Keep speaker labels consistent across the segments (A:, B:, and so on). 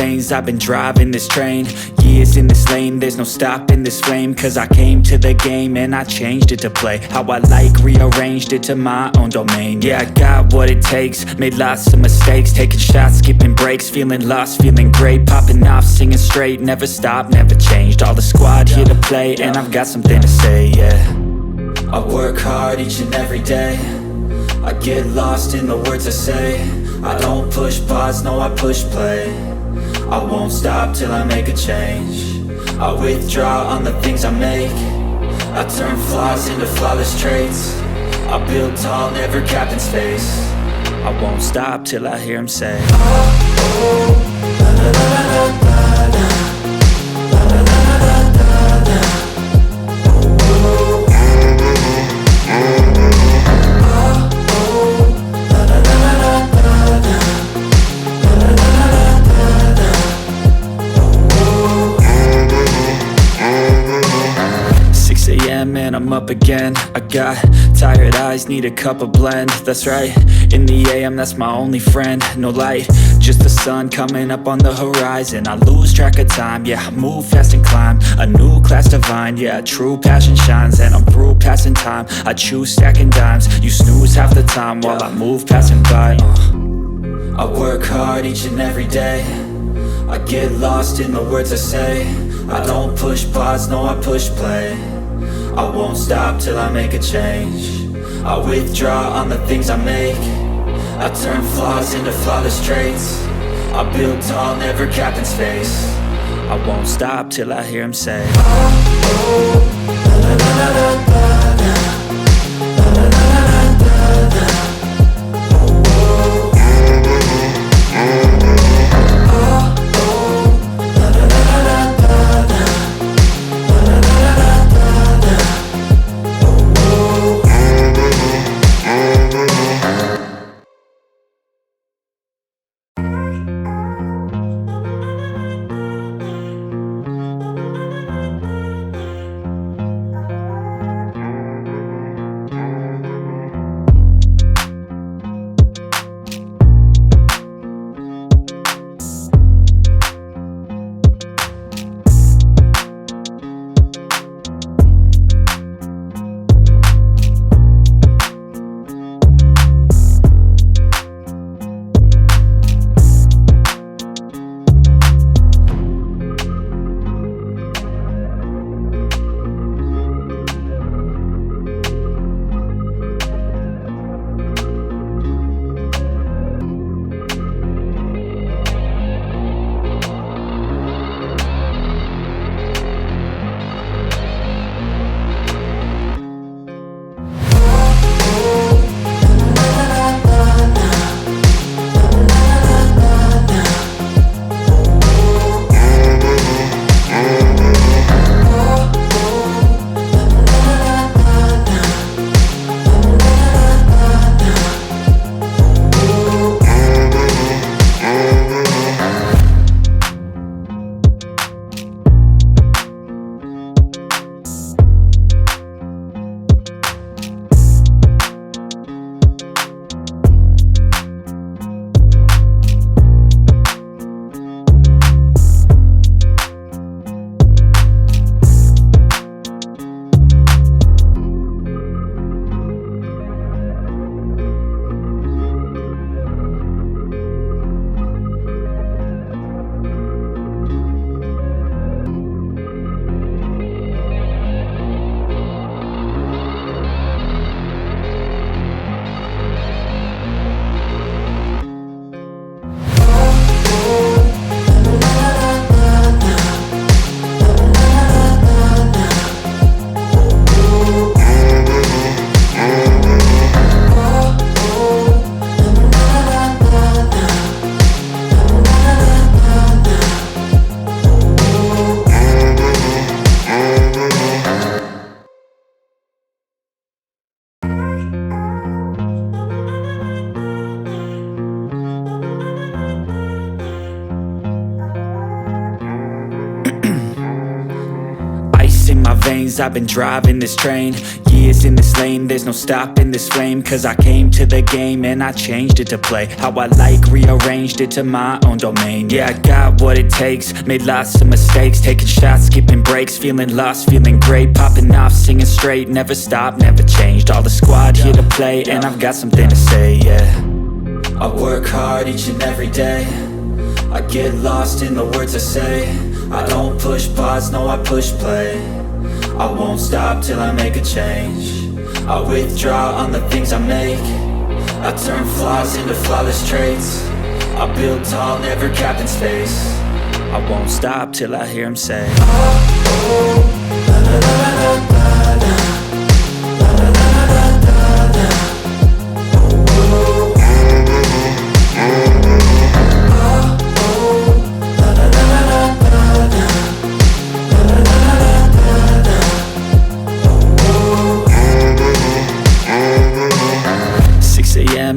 A: veins, I've been driving this train. Years in this lane, there's no stopping this flame. Cause I came to the game and I changed it to play how I like, rearranged it to my own domain. Yeah, I got what it takes, made lots of mistakes, taking shots, skipping breaks, feeling lost, feeling great, popping off, singing straight, never stopped, never changed. All the squad here to play, and I've got something to say, yeah. I work hard each and every day, I get lost in the words I say. I don't push pause, no, I push play. I won't stop till I make a change. I withdraw on the things I make. I turn flaws into flawless traits. I build tall, never capped in space. I won't stop till I hear him say, oh, oh, la la la la la la, la la la la la la, oh, oh, and I'm up again. I got tired eyes, need a cup of blend. That's right, in the AM, that's my only friend. No light, just the sun coming up on the horizon. I lose track of time, yeah, I move fast and climb a new class divine, yeah, true passion shines. And I'm through passing time, I choose stacking dimes. You snooze half the time while I move passing by. I work hard each and every day, I get lost in the words I say. I don't push pause, no, I push play. I won't stop till I make a change. I withdraw on the things I make. I turn flaws into flawless traits. I build tall, never capped in space. I won't stop till I hear him say, oh, oh, la la la la la la, la la la la la la, oh, oh, in my veins, I've been driving this train. Years in this lane, there's no stopping this flame. Cause I came to the game and I changed it to play how I like, rearranged it to my own domain. Yeah, I got what it takes, made lots of mistakes, taking shots, skipping breaks, feeling lost, feeling great, popping off, singing straight, never stopped, never changed. All the squad here to play, and I've got something to say, yeah. I work hard each and every day, I get lost in the words I say. I don't push pause, no I push play. I won't stop till I make a change. I withdraw on the things I make. I turn flaws into flawless traits. I build tall, never capped in space. I won't stop till I hear him say, oh, oh, la la la la la la, la la la la la la, oh, oh,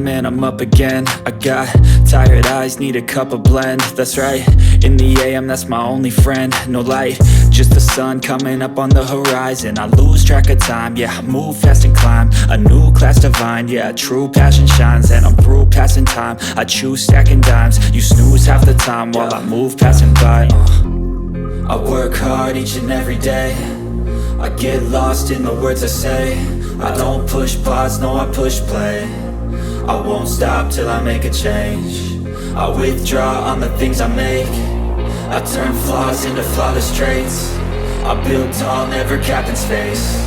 A: and I'm up again. I got tired eyes, need a cup of blend. That's right, in the AM, that's my only friend. No light, just the sun coming up on the horizon. I lose track of time, yeah, I move fast and climb a new class divine, yeah, true passion shines. And I'm through passing time, I choose stacking dimes. You snooze half the time while I move passing by. I work hard each and every day, I get lost in the words I say. I don't push pause, no I push play. I won't stop till I make a change. I withdraw on the things I make. I turn flaws into flawless traits. I build tall, never capped in space.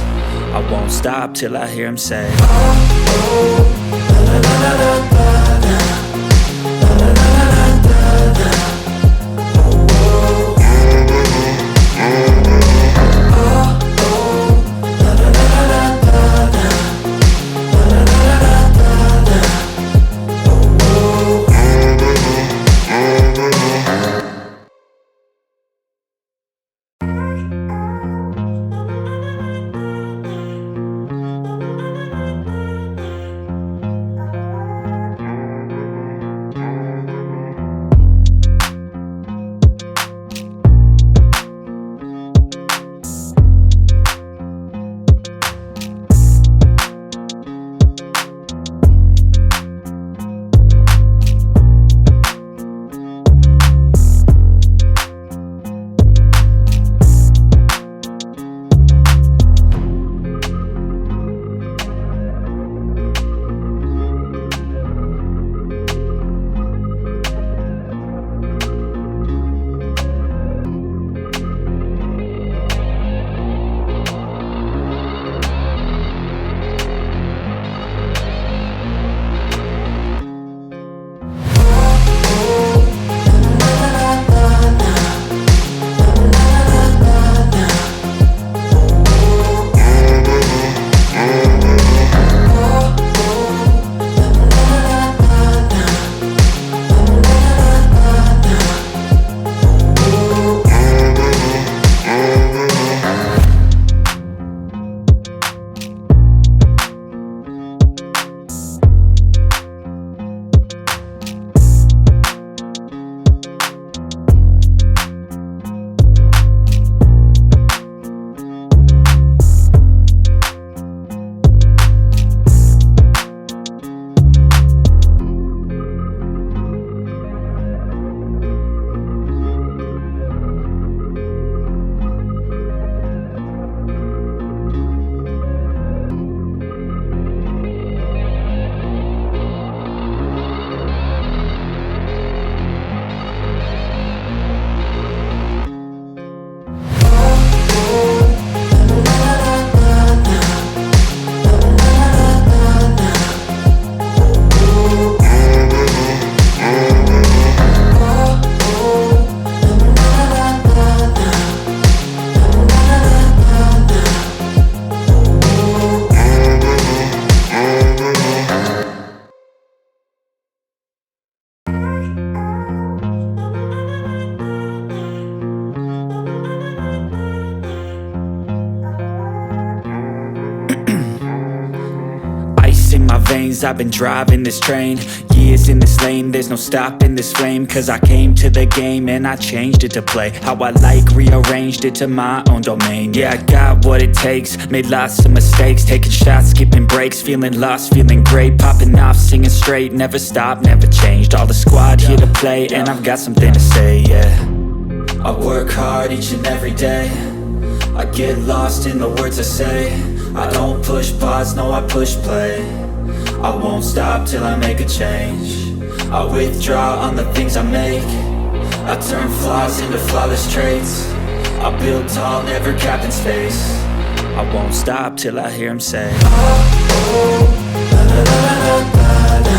A: I won't stop till I hear him say, oh, oh, la la la la la la, la la la la la la, oh, oh, I've been driving this train. years in this lane, there's no stopping this flame. Cause I came to the game and I changed it to play how I like, rearranged it to my own domain. Yeah, I got what it takes, made lots of mistakes, taking shots, skipping breaks, feeling lost, feeling great, popping off, singing straight, never stopped, never changed. All the squad here to play, and I've got something to say, yeah. I work hard each and every day, I get lost in the words I say. I don't push pause, no I push play. I won't stop till I make a change. I withdraw on the things I make. I turn flaws into flawless traits. I build tall, never capped in space. I won't stop till I hear him say, oh, oh, la la la la la la.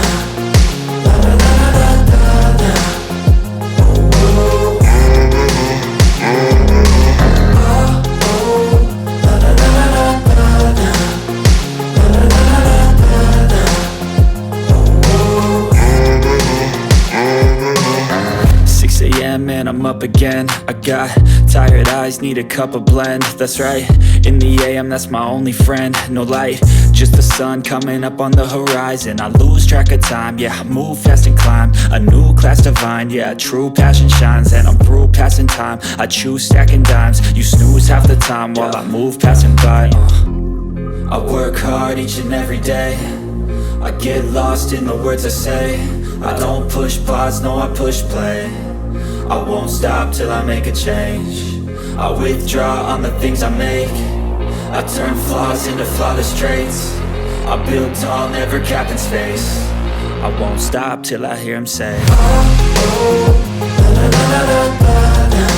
A: And I'm up again. I got tired eyes, need a cup of blend. That's right, in the AM, that's my only friend. No light, just the sun coming up on the horizon. I lose track of time, yeah, I move fast and climb a new class divine, yeah, true passion shines. And I'm through passing time, I choose stacking dimes. You snooze half the time while I move passing by. I work hard each and every day, I get lost in the words I say. I don't push pause, no I push play. I won't stop till I make a change. I withdraw on the things I make. I turn flaws into flawless traits. I build tall, never capped in space. I won't stop till I hear him say, oh, oh, la la la la la la.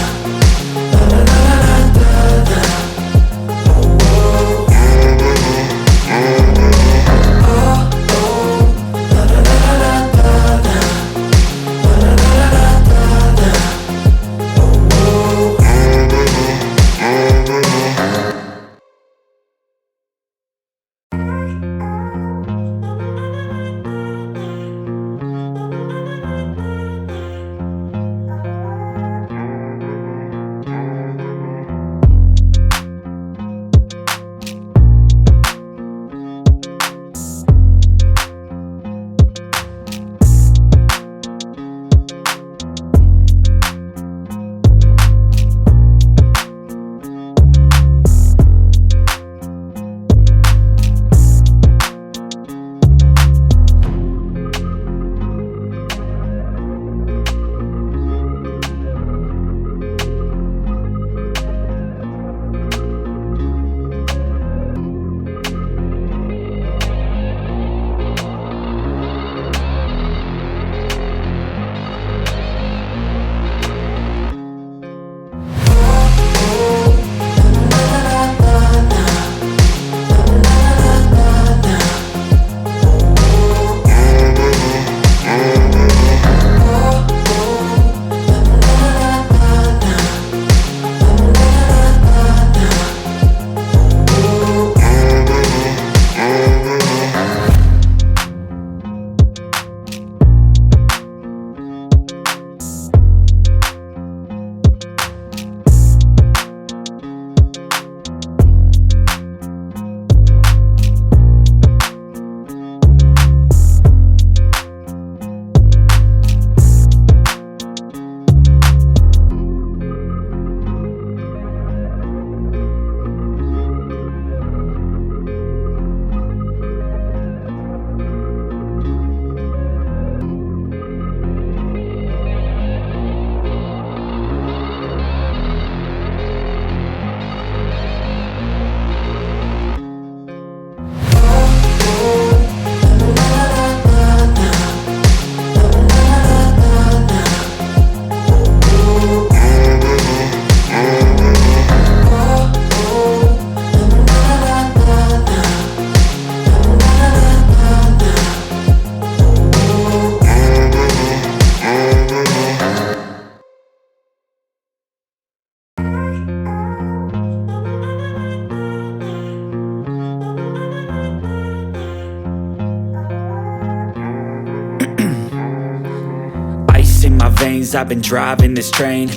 A: I've been driving this train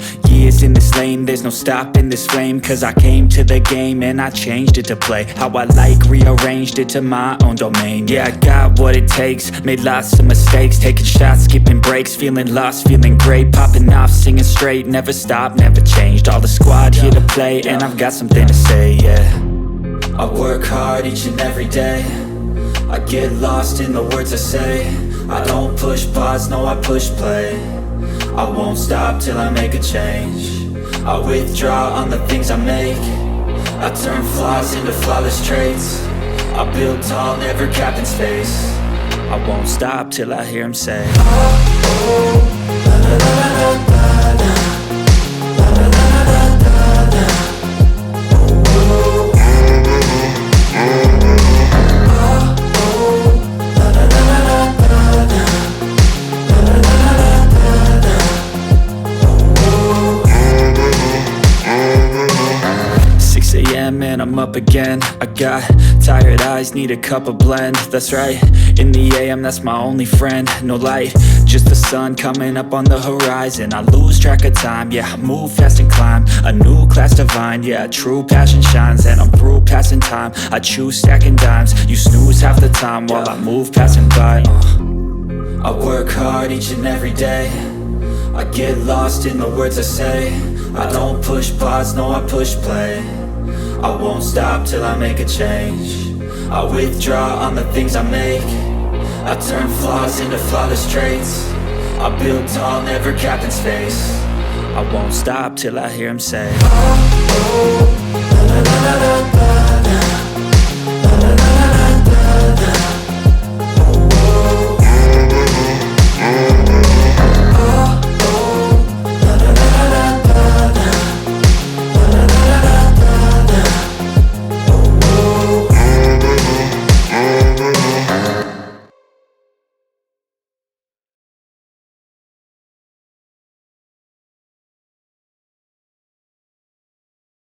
A: years in this lane, there's no stopping this flame. Cause I came to the game and I changed it to play how I like, rearranged it to my own domain. Yeah, I got what it takes, made lots of mistakes, taking shots, skipping breaks, feeling lost, feeling great, popping off, singing straight, never stopped, never changed. All the squad here to play, and I've got something to say, yeah. I work hard each and every day, I get lost in the words I say. I don't push pause, no I push play. I won't stop till I make a change. I withdraw on the things I make. I turn flaws into flawless traits. I build tall, never capped in space. I won't stop till I hear him say, oh, oh, la la la la la la. La la la la la la. Oh, oh. And I'm up again. I got tired eyes, need a cup of blend. That's right, in the AM, that's my only friend. No light, just the sun coming up on the horizon. I lose track of time, yeah, I move fast and climb a new class divine, yeah, true passion shines. And I'm through passing time, I choose stacking dimes. You snooze half the time while I move passing by. I work hard each and every day, I get lost in the words I say. I don't push pause, no I push play. I won't stop till I make a change. I withdraw on the things I make. I turn flaws into flawless traits. I build tall, never capped in space. I won't stop till I hear him say, oh, oh.